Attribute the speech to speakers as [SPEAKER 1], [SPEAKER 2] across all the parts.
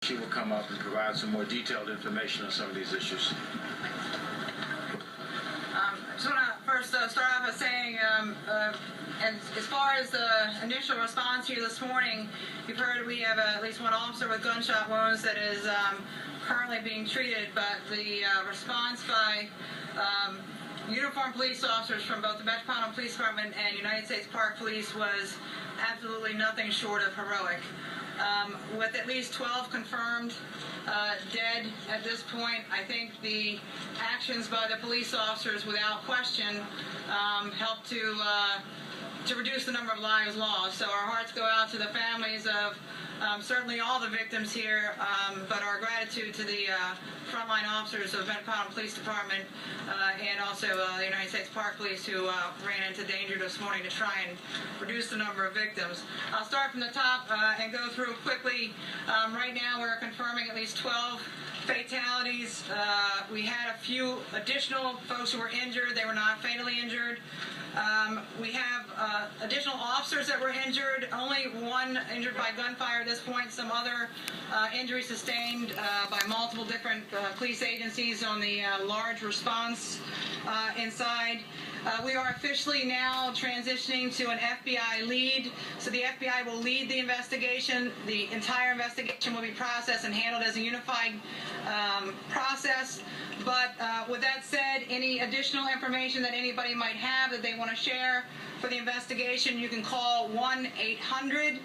[SPEAKER 1] She will come up and provide some more detailed information on some of these issues.
[SPEAKER 2] I just want to first start off by saying, and as far as the initial response here this morning, you've heard we have at least one officer with gunshot wounds that is currently being treated, but the response by uniformed police officers from both the Metropolitan Police Department and United States Park Police was absolutely nothing short of heroic. With at least 12 confirmed dead at this point, I think the actions by the police officers, without question, helped to reduce the number of lives lost. So our hearts go out to the families of certainly all the victims here, but our gratitude to the frontline officers of the Metropolitan Police Department and also the United States Park Police who ran into danger this morning to try and reduce the number of victims. I'll start from the top and go through quickly. Right now we're confirming at least 12 fatalities. We had a few additional folks who were injured. They were not fatally injured. We have additional officers that were injured, only one injured by gunfire at this point, some other injuries sustained by multiple different police agencies on the large response inside. We are officially now transitioning to an FBI lead, so the FBI will lead the investigation. The entire investigation will be processed and handled as a unified process. But with that said, any additional information that anybody might have that they want to share for the investigation, you can call 1-800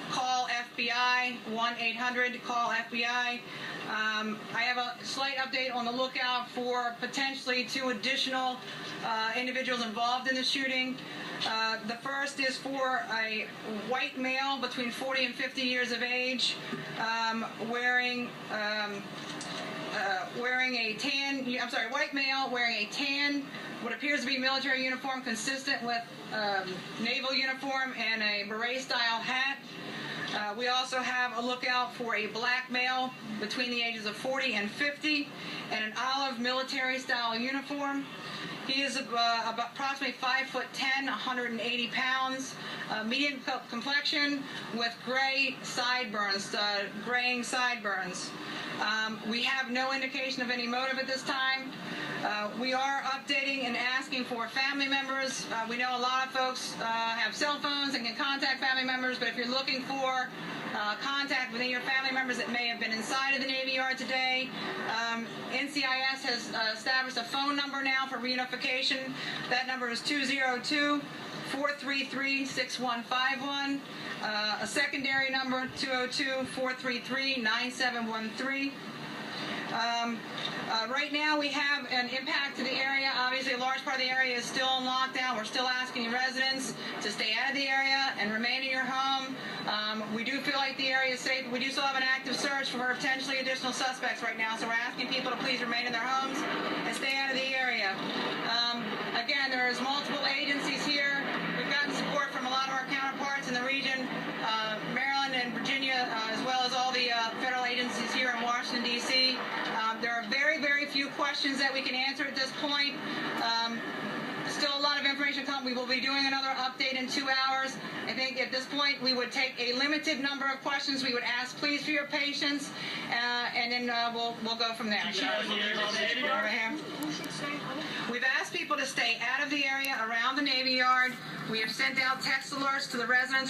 [SPEAKER 2] call FBI, 1-800 call FBI. I have a slight update on the lookout for potentially 2 additional individuals involved in the shooting. The first is for a white male between 40 and 50 years of age, wearing a tan, white male wearing a tan, what appears to be military uniform consistent with naval uniform and a beret-style hat. We also have a lookout for a black male between the ages of 40 and 50 and an olive military-style uniform. He is about approximately 5'10", 180 pounds, medium complexion with gray sideburns, graying sideburns. We have no indication of any motive at this time. We are updating and asking for family members. We know a lot of folks have cell phones and can contact family members, but if you're looking for contact with any of your family members that may have been inside of the Navy Yard today, NCIS has established a phone number now for reunification. That number is 202-433-6151. A secondary number, 202-433-9713. Right now we have an impact to the area. Obviously a large part of the area is still in lockdown. We're still asking residents to stay out of the area and remain in your home. We do feel like the area is safe. We do still have an active search for potentially additional suspects right now, so we're asking people to please remain in their homes and stay out of the area. Again, there's multiple agencies here. We've gotten support from a lot of our counterparts in the region, Maryland and Virginia, as well as all the federal agencies here in Washington, D.C. There are very, very few questions that we can answer at this point. Still a lot of information coming. We will be doing another update in 2 hours. I think at this point we would take a limited number of questions. We would ask please for your patience, and then we'll go from there. We've asked people to stay out of the area around the Navy Yard. We have sent out text alerts to the residents